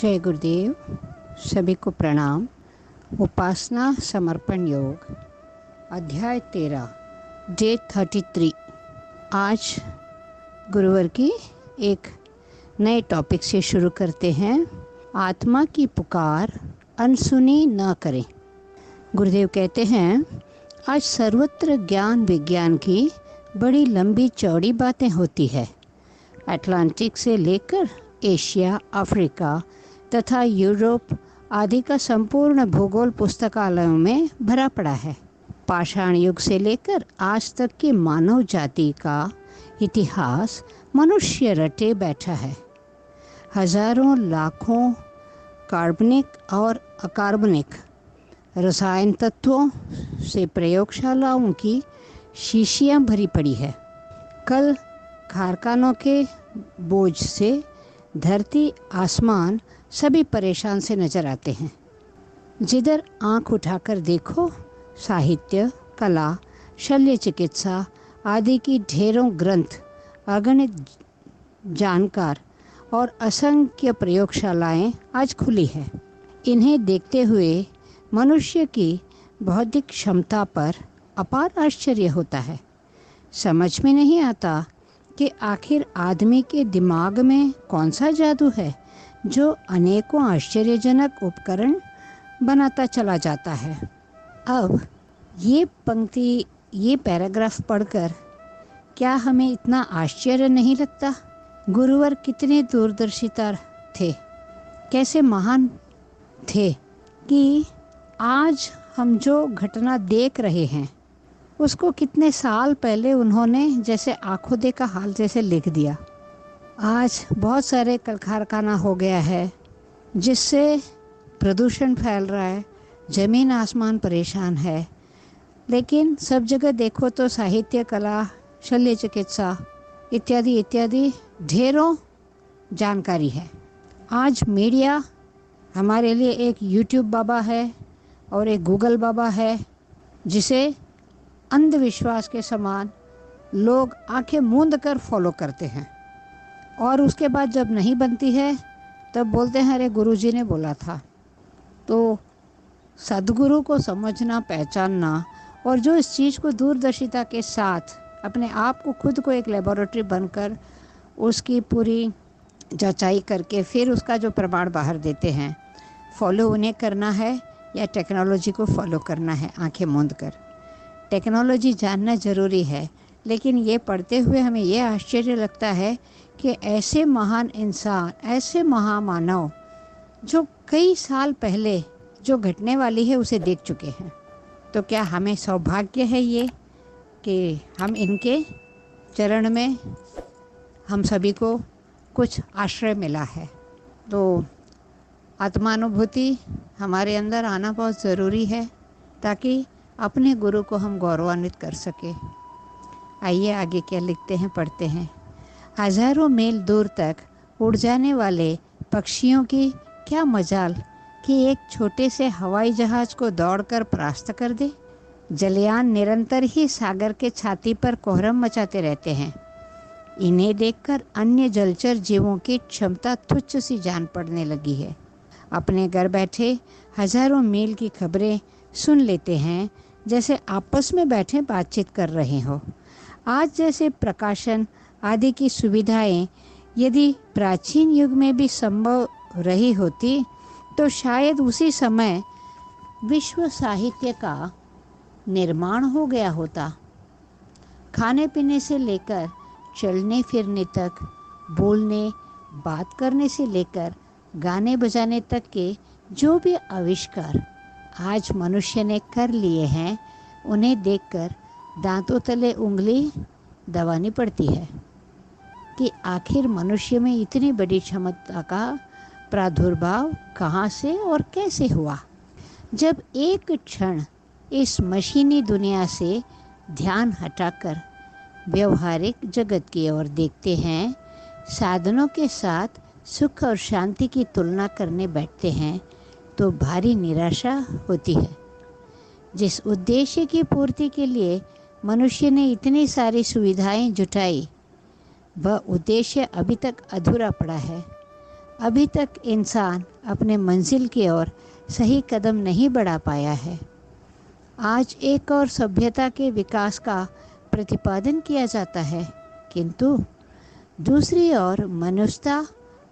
जय गुरुदेव। सभी को प्रणाम। उपासना समर्पण योग अध्याय 13 डे 33। आज गुरुवार की एक नए टॉपिक से शुरू करते हैं। आत्मा की पुकार अनसुनी न करें। गुरुदेव कहते हैं, आज सर्वत्र ज्ञान विज्ञान की बड़ी लंबी चौड़ी बातें होती है। अटलांटिक से लेकर एशिया, अफ्रीका तथा यूरोप आदि का संपूर्ण भूगोल पुस्तकालयों में भरा पड़ा है। पाषाण युग से लेकर आज तक की मानव जाति का इतिहास मनुष्य रटे बैठा है। हजारों लाखों कार्बनिक और अकार्बनिक रसायन तत्वों से प्रयोगशालाओं की शीशियां भरी पड़ी है। कल कारखानों के बोझ से धरती आसमान सभी परेशान से नजर आते हैं। जिधर आंख उठाकर देखो, साहित्य, कला, शल्य चिकित्सा आदि की ढेरों ग्रंथ, अगणित जानकार और असंख्य प्रयोगशालाएं आज खुली है। इन्हें देखते हुए मनुष्य की बौद्धिक क्षमता पर अपार आश्चर्य होता है। समझ में नहीं आता कि आखिर आदमी के दिमाग में कौन सा जादू है जो अनेकों आश्चर्यजनक उपकरण बनाता चला जाता है। अब ये पैराग्राफ पढ़कर क्या हमें इतना आश्चर्य नहीं लगता? गुरुवर कितने दूरदर्शिता थे, कैसे महान थे कि आज हम जो घटना देख रहे हैं उसको कितने साल पहले उन्होंने जैसे आंखों देखा हाल जैसे लिख दिया। आज बहुत सारे कल कारखाना हो गया है जिससे प्रदूषण फैल रहा है, ज़मीन आसमान परेशान है। लेकिन सब जगह देखो तो साहित्य, कला, शल्य चिकित्सा इत्यादि इत्यादि ढेरों जानकारी है। आज मीडिया हमारे लिए एक यूट्यूब बाबा है और एक गूगल बाबा है, जिसे अंधविश्वास के समान लोग आंखें मूंद कर फॉलो करते हैं। और उसके बाद जब नहीं बनती है तब बोलते हैं अरे गुरुजी ने बोला था। तो सद्गुरु को समझना, पहचानना और जो इस चीज़ को दूरदर्शिता के साथ अपने आप को खुद को एक लेबोरेटरी बनकर उसकी पूरी जांचाई करके फिर उसका जो प्रमाण बाहर देते हैं, फॉलो उन्हें करना है या टेक्नोलॉजी को फॉलो करना है आंखें मूंद कर। टेक्नोलॉजी जानना ज़रूरी है, लेकिन ये पढ़ते हुए हमें ये आश्चर्य लगता है कि ऐसे महान इंसान, ऐसे महामानव जो कई साल पहले जो घटने वाली है उसे देख चुके हैं। तो क्या हमें सौभाग्य है ये कि हम इनके चरण में हम सभी को कुछ आश्रय मिला है। तो आत्मानुभूति हमारे अंदर आना बहुत ज़रूरी है ताकि अपने गुरु को हम गौरवान्वित कर सके। आइए आगे क्या लिखते हैं, पढ़ते हैं। हजारों मील दूर तक उड़ जाने वाले पक्षियों की क्या मजाल कि एक छोटे से हवाई जहाज को दौड़कर परास्त कर दे। जलयान निरंतर ही सागर के छाती पर कोहरम मचाते रहते हैं। इन्हें देखकर अन्य जलचर जीवों की क्षमता तुच्छ सी जान पड़ने लगी है। अपने घर बैठे हजारों मील की खबरें सुन लेते हैं जैसे आपस में बैठे बातचीत कर रहे हो। आज जैसे प्रकाशन आदि की सुविधाएं यदि प्राचीन युग में भी संभव रही होती तो शायद उसी समय विश्व साहित्य का निर्माण हो गया होता। खाने पीने से लेकर चलने फिरने तक, बोलने बात करने से लेकर गाने बजाने तक के जो भी आविष्कार आज मनुष्य ने कर लिए हैं, उन्हें देखकर दांतों तले उंगली दबानी पड़ती है कि आखिर मनुष्य में इतनी बड़ी क्षमता का प्रादुर्भाव कहाँ से और कैसे हुआ। जब एक क्षण इस मशीनी दुनिया से ध्यान हटाकर व्यवहारिक जगत की ओर देखते हैं, साधनों के साथ सुख और शांति की तुलना करने बैठते हैं तो भारी निराशा होती है। जिस उद्देश्य की पूर्ति के लिए मनुष्य ने इतनी सारी सुविधाएं जुटाई, वह उद्देश्य अभी तक अधूरा पड़ा है। अभी तक इंसान अपने मंजिल की ओर सही कदम नहीं बढ़ा पाया है। आज एक और सभ्यता के विकास का प्रतिपादन किया जाता है, किंतु दूसरी ओर मनुष्यता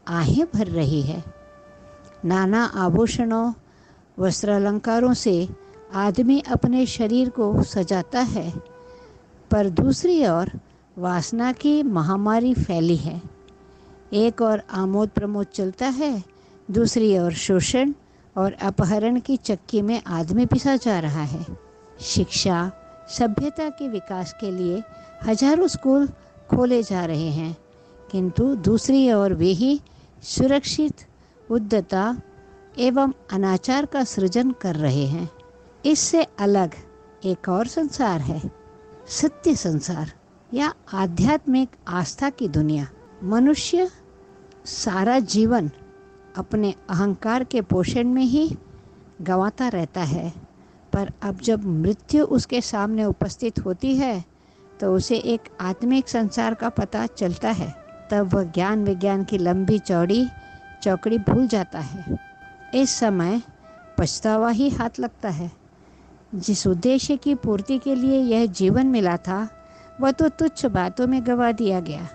आहें भर रही है। नाना आभूषणों, वस्त्रालंकारों से आदमी अपने शरीर को सजाता है, पर दूसरी ओर वासना की महामारी फैली है। एक और आमोद प्रमोद चलता है, दूसरी ओर शोषण और अपहरण की चक्की में आदमी पिसा जा रहा है। शिक्षा, सभ्यता के विकास के लिए हजारों स्कूल खोले जा रहे हैं, किंतु दूसरी ओर वे ही सुरक्षित, उद्धता एवं अनाचार का सृजन कर रहे हैं। इससे अलग एक और संसार है, सत्य संसार या आध्यात्मिक आस्था की दुनिया। मनुष्य सारा जीवन अपने अहंकार के पोषण में ही गंवाता रहता है, पर अब जब मृत्यु उसके सामने उपस्थित होती है तो उसे एक आत्मिक संसार का पता चलता है। तब वह ज्ञान विज्ञान की लंबी चौड़ी चौकड़ी भूल जाता है। इस समय पछतावा ही हाथ लगता है। जिस उद्देश्य की पूर्ति के लिए यह जीवन मिला था, वह तो तुच्छ बातों में गंवा दिया गया।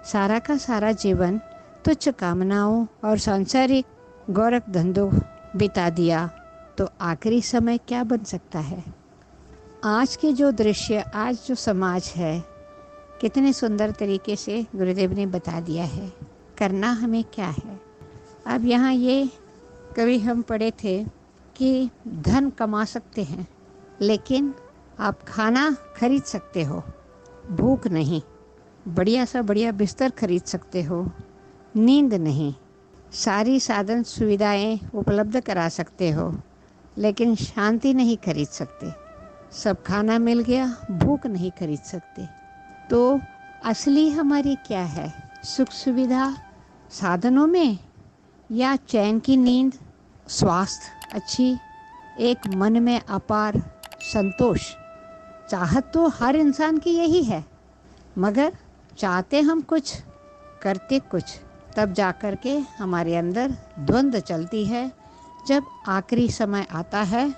सारा का सारा जीवन तुच्छ कामनाओं और सांसारिक गोरख धंधों बिता दिया, तो आखिरी समय क्या बन सकता है। आज के जो दृश्य, आज जो समाज है, कितने सुंदर तरीके से गुरुदेव ने बता दिया है। करना हमें क्या है। अब यहाँ ये कभी हम पढ़े थे कि धन कमा सकते हैं, लेकिन आप खाना खरीद सकते हो, भूख नहीं। बढ़िया सा बढ़िया बिस्तर खरीद सकते हो, नींद नहीं। सारी साधन सुविधाएं उपलब्ध करा सकते हो, लेकिन शांति नहीं खरीद सकते। सब खाना मिल गया, भूख नहीं खरीद सकते। तो असली हमारी क्या है, सुख सुविधा साधनों में या चैन की नींद, स्वास्थ्य अच्छी, एक मन में अपार संतोष। चाहत तो हर इंसान की यही है, मगर चाहते हम कुछ, करते कुछ। तब जाकर के हमारे अंदर द्वंद्व चलती है। जब आखिरी समय आता है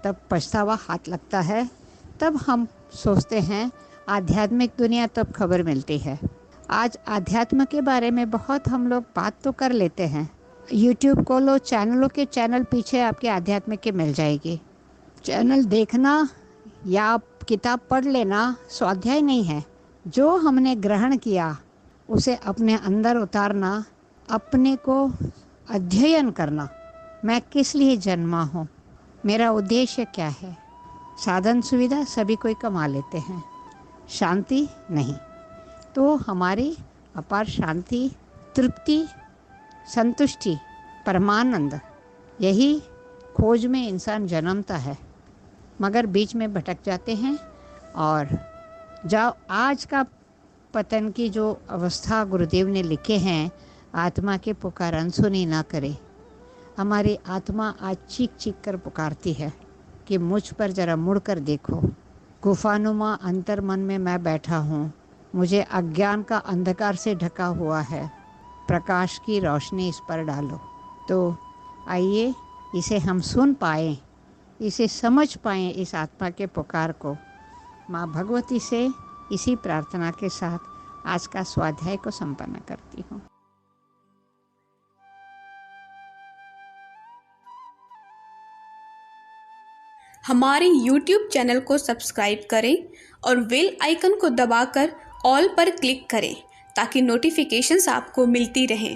तब पछतावा हाथ लगता है। तब हम सोचते हैं आध्यात्मिक दुनिया, तब खबर मिलती है। आज आध्यात्म के बारे में बहुत हम लोग बात तो कर लेते हैं। यूट्यूब खोलो, चैनलों के चैनल पीछे आपके आध्यात्मिक के मिल जाएगी। चैनल देखना या किताब पढ़ लेना स्वाध्याय नहीं है। जो हमने ग्रहण किया उसे अपने अंदर उतारना, अपने को अध्ययन करना। मैं किस लिए जन्मा हूँ, मेरा उद्देश्य क्या है। साधन सुविधा सभी कोई कमा लेते हैं, शांति नहीं। तो हमारी अपार शांति, तृप्ति, संतुष्टि, परमानंद, यही खोज में इंसान जन्मता है, मगर बीच में भटक जाते हैं। और जाओ आज का पतन की जो अवस्था गुरुदेव ने लिखे हैं, आत्मा के पुकार अनसुनी ना करे। हमारी आत्मा आज चीख चीख कर पुकारती है कि मुझ पर जरा मुड़ कर देखो। गुफानुमा अंतर मन में मैं बैठा हूँ, मुझे अज्ञान का अंधकार से ढका हुआ है, प्रकाश की रोशनी इस पर डालो। तो आइए इसे हम सुन पाएँ, इसे समझ पाएँ, इस आत्मा के पुकार को। माँ भगवती से इसी प्रार्थना के साथ आज का स्वाध्याय को संपन्न करती हूँ। हमारे YouTube चैनल को सब्सक्राइब करें और बेल आइकन को दबाकर ऑल पर क्लिक करें ताकि नोटिफिकेशंस आपको मिलती रहें।